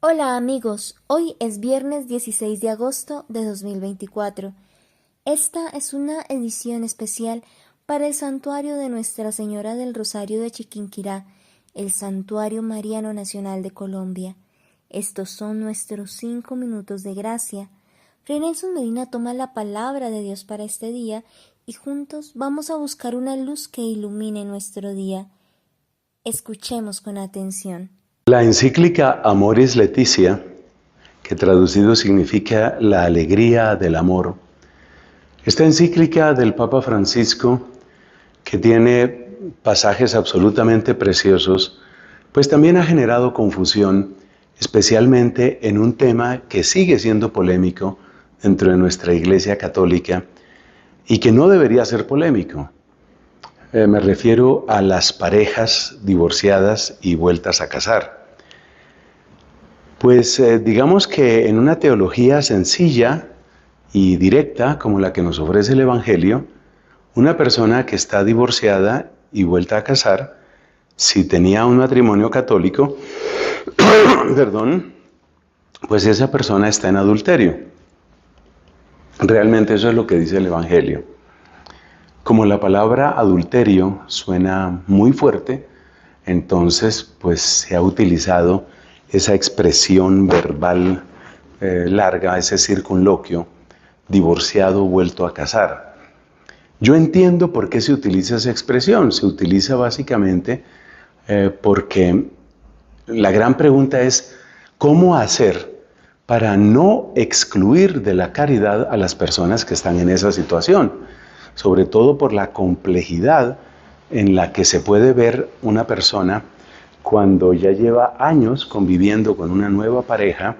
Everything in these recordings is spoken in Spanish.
Hola amigos, hoy es viernes 16 de agosto de 2024. Esta es una edición especial para el Santuario de Nuestra Señora del Rosario de Chiquinquirá, el Santuario Mariano Nacional de Colombia. Estos son nuestros 5 minutos de gracia. Fray Nelson Medina toma la palabra de Dios para este día y juntos vamos a buscar una luz que ilumine nuestro día. Escuchemos con atención. La encíclica Amoris Laetitia, que traducido significa la alegría del amor, esta encíclica del Papa Francisco, que tiene pasajes absolutamente preciosos, pues también ha generado confusión, especialmente en un tema que sigue siendo polémico dentro de nuestra Iglesia Católica y que no debería ser polémico. Me refiero a las parejas divorciadas y vueltas a casar. Pues digamos que en una teología sencilla y directa como la que nos ofrece el Evangelio, una persona que está divorciada y vuelta a casar, si tenía un matrimonio católico, perdón, pues esa persona está en adulterio. Realmente eso es lo que dice el Evangelio. Como la palabra adulterio suena muy fuerte, entonces pues se ha utilizado esa expresión verbal larga, ese circunloquio, divorciado vuelto a casar. Yo entiendo por qué se utiliza esa expresión. Se utiliza básicamente porque la gran pregunta es ¿cómo hacer para no excluir de la caridad a las personas que están en esa situación? Sobre todo por la complejidad en la que se puede ver una persona cuando ya lleva años conviviendo con una nueva pareja,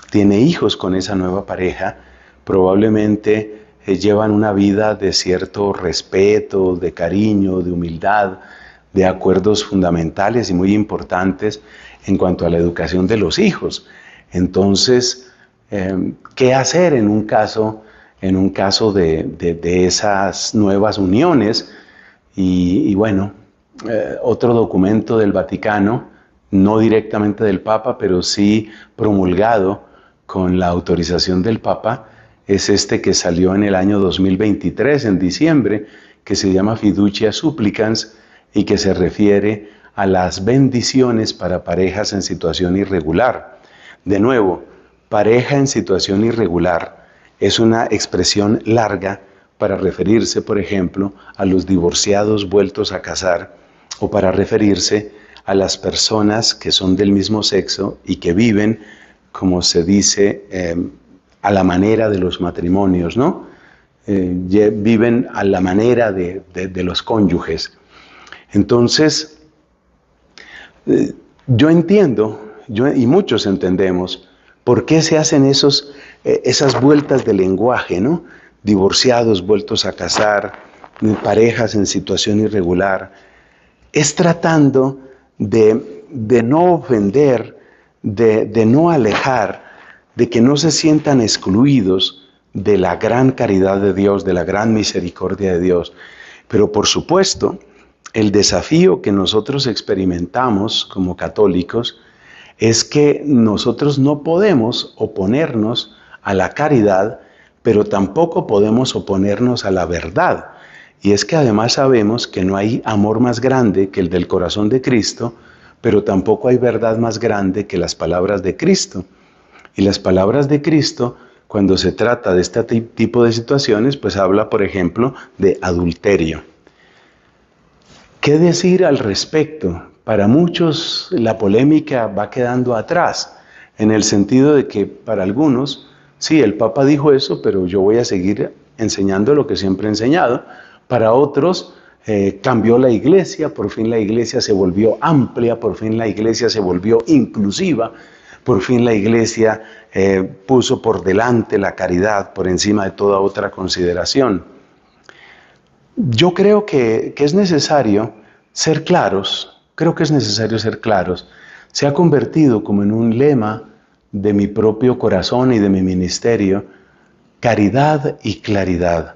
tiene hijos con esa nueva pareja, probablemente llevan una vida de cierto respeto, de cariño, de humildad, de acuerdos fundamentales y muy importantes en cuanto a la educación de los hijos. Entonces, ¿qué hacer en un caso de esas nuevas uniones? Y bueno, otro documento del Vaticano, no directamente del Papa, pero sí promulgado con la autorización del Papa, es este que salió en el año 2023, en diciembre, que se llama Fiducia Supplicans y que se refiere a las bendiciones para parejas en situación irregular. De nuevo, pareja en situación irregular es una expresión larga para referirse, por ejemplo, a los divorciados vueltos a casar o para referirse a las personas que son del mismo sexo y que viven, como se dice, a la manera de los matrimonios, ¿no? Viven a la manera de los cónyuges. Entonces, yo entiendo, y muchos entendemos, por qué se hacen esas vueltas de lenguaje, ¿no? Divorciados vueltos a casar, parejas en situación irregular. Es tratando de no ofender, de no alejar, de que no se sientan excluidos de la gran caridad de Dios, de la gran misericordia de Dios. Pero por supuesto, el desafío que nosotros experimentamos como católicos es que nosotros no podemos oponernos a la caridad, pero tampoco podemos oponernos a la verdad. Y es que además sabemos que no hay amor más grande que el del corazón de Cristo, pero tampoco hay verdad más grande que las palabras de Cristo. Y las palabras de Cristo, cuando se trata de este tipo de situaciones, pues habla, por ejemplo, de adulterio. ¿Qué decir al respecto? Para muchos la polémica va quedando atrás, en el sentido de que para algunos, sí, el Papa dijo eso, pero yo voy a seguir enseñando lo que siempre he enseñado. Para otros, cambió la iglesia, por fin la iglesia se volvió amplia, por fin la iglesia se volvió inclusiva, por fin la iglesia puso por delante la caridad por encima de toda otra consideración. Yo creo que es necesario ser claros, Se ha convertido como en un lema de mi propio corazón y de mi ministerio, caridad y claridad.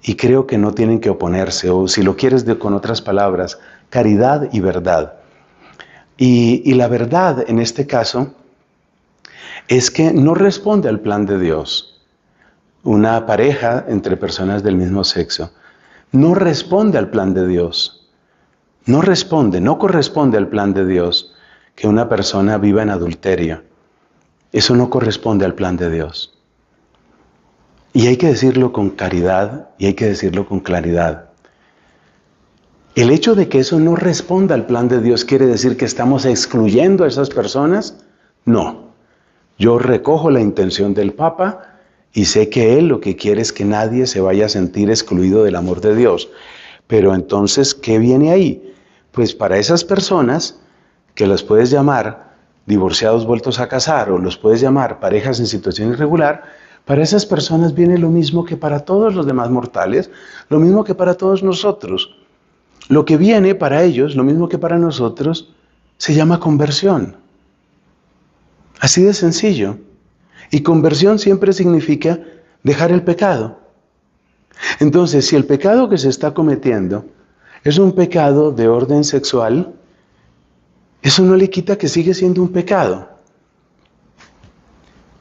Y creo que no tienen que oponerse, o si lo quieres con otras palabras, caridad y verdad. Y la verdad en este caso es que no responde al plan de Dios. Una pareja entre personas del mismo sexo no responde al plan de Dios. No corresponde al plan de Dios que una persona viva en adulterio. Eso no corresponde al plan de Dios. Y hay que decirlo con caridad y hay que decirlo con claridad. El hecho de que eso no responda al plan de Dios quiere decir que estamos excluyendo a esas personas. No. Yo recojo la intención del Papa y sé que él lo que quiere es que nadie se vaya a sentir excluido del amor de Dios. Pero entonces, ¿qué viene ahí? Pues para esas personas que las puedes llamar divorciados vueltos a casar o los puedes llamar parejas en situación irregular, para esas personas viene lo mismo que para todos los demás mortales, lo mismo que para todos nosotros. Lo que viene para ellos, lo mismo que para nosotros, se llama conversión. Así de sencillo. Y conversión siempre significa dejar el pecado. Entonces, si el pecado que se está cometiendo es un pecado de orden sexual, eso no le quita que sigue siendo un pecado.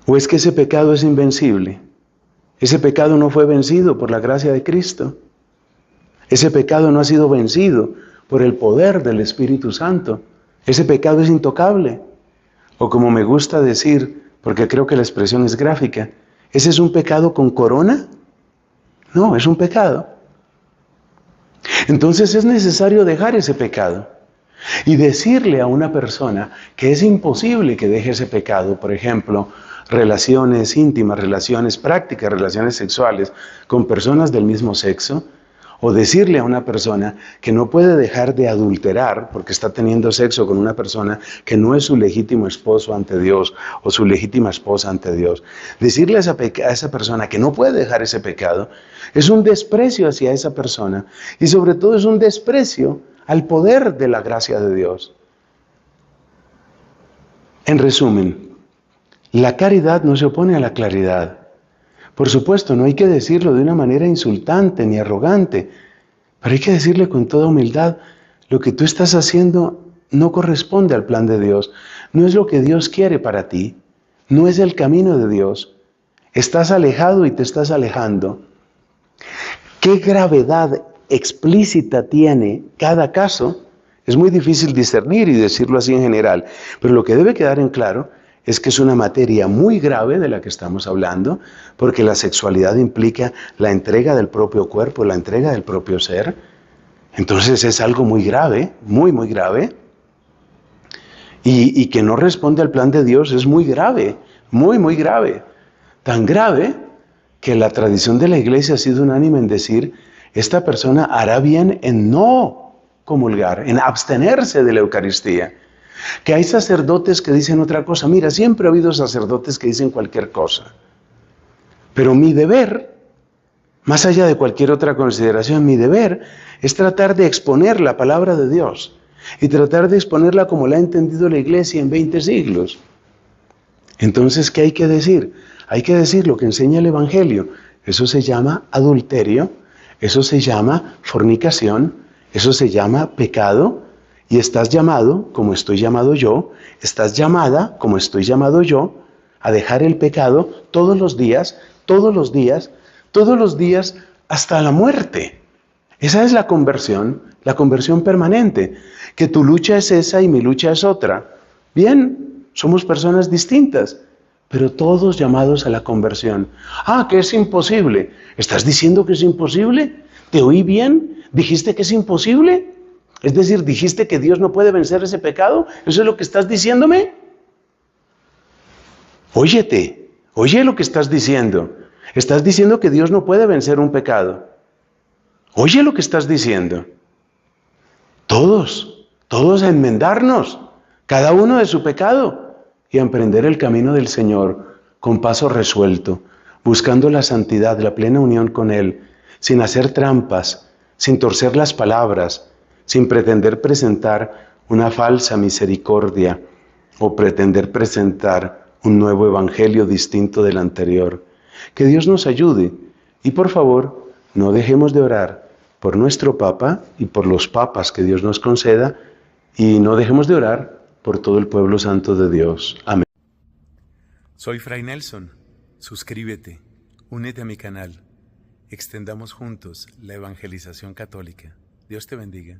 ¿O es que ese pecado es invencible? Ese pecado no fue vencido por la gracia de Cristo. Ese pecado no ha sido vencido por el poder del Espíritu Santo. Ese pecado es intocable. O como me gusta decir, porque creo que la expresión es gráfica, ¿ese es un pecado con corona? No, es un pecado. Entonces es necesario dejar ese pecado y decirle a una persona que es imposible que deje ese pecado, por ejemplo, relaciones íntimas, relaciones prácticas, relaciones sexuales con personas del mismo sexo, o decirle a una persona que no puede dejar de adulterar porque está teniendo sexo con una persona que no es su legítimo esposo ante Dios o su legítima esposa ante Dios. Decirle a esa persona que no puede dejar ese pecado es un desprecio hacia esa persona y sobre todo es un desprecio al poder de la gracia de Dios. En resumen, la caridad no se opone a la claridad. Por supuesto, no hay que decirlo de una manera insultante ni arrogante, pero hay que decirle con toda humildad, lo que tú estás haciendo no corresponde al plan de Dios, no es lo que Dios quiere para ti, no es el camino de Dios. Estás alejado y te estás alejando. ¿Qué gravedad explícita tiene cada caso? Es muy difícil discernir y decirlo así en general, pero lo que debe quedar en claro es que es una materia muy grave de la que estamos hablando, porque la sexualidad implica la entrega del propio cuerpo, la entrega del propio ser. Entonces es algo muy grave, muy, muy grave. Y que no responde al plan de Dios es muy grave, muy, muy grave. Tan grave que la tradición de la Iglesia ha sido unánime en decir, esta persona hará bien en no comulgar, en abstenerse de la Eucaristía. Que hay sacerdotes que dicen otra cosa. Mira, siempre ha habido sacerdotes que dicen cualquier cosa. Pero mi deber, más allá de cualquier otra consideración, mi deber es tratar de exponer la palabra de Dios y tratar de exponerla como la ha entendido la Iglesia en 20 siglos. Entonces, ¿qué hay que decir? Hay que decir lo que enseña el Evangelio. Eso se llama adulterio, eso se llama fornicación, eso se llama pecado. Y estás llamado, como estoy llamado yo, estás llamada, como estoy llamado yo, a dejar el pecado todos los días, todos los días, todos los días, hasta la muerte. Esa es la conversión permanente, que tu lucha es esa y mi lucha es otra. Bien, somos personas distintas, pero todos llamados a la conversión. Ah, que es imposible. ¿Estás diciendo que es imposible? ¿Te oí bien? ¿Dijiste que es imposible? Es decir, ¿dijiste que Dios no puede vencer ese pecado? ¿Eso es lo que estás diciéndome? Óyete, oye lo que estás diciendo. Estás diciendo que Dios no puede vencer un pecado. Oye lo que estás diciendo. Todos a enmendarnos, cada uno de su pecado, y a emprender el camino del Señor con paso resuelto, buscando la santidad, la plena unión con Él, sin hacer trampas, sin torcer las palabras, sin pretender presentar una falsa misericordia o pretender presentar un nuevo evangelio distinto del anterior. Que Dios nos ayude y por favor no dejemos de orar por nuestro Papa y por los papas que Dios nos conceda y no dejemos de orar por todo el pueblo santo de Dios. Amén. Soy Fray Nelson. Suscríbete, únete a mi canal. Extendamos juntos la evangelización católica. Dios te bendiga.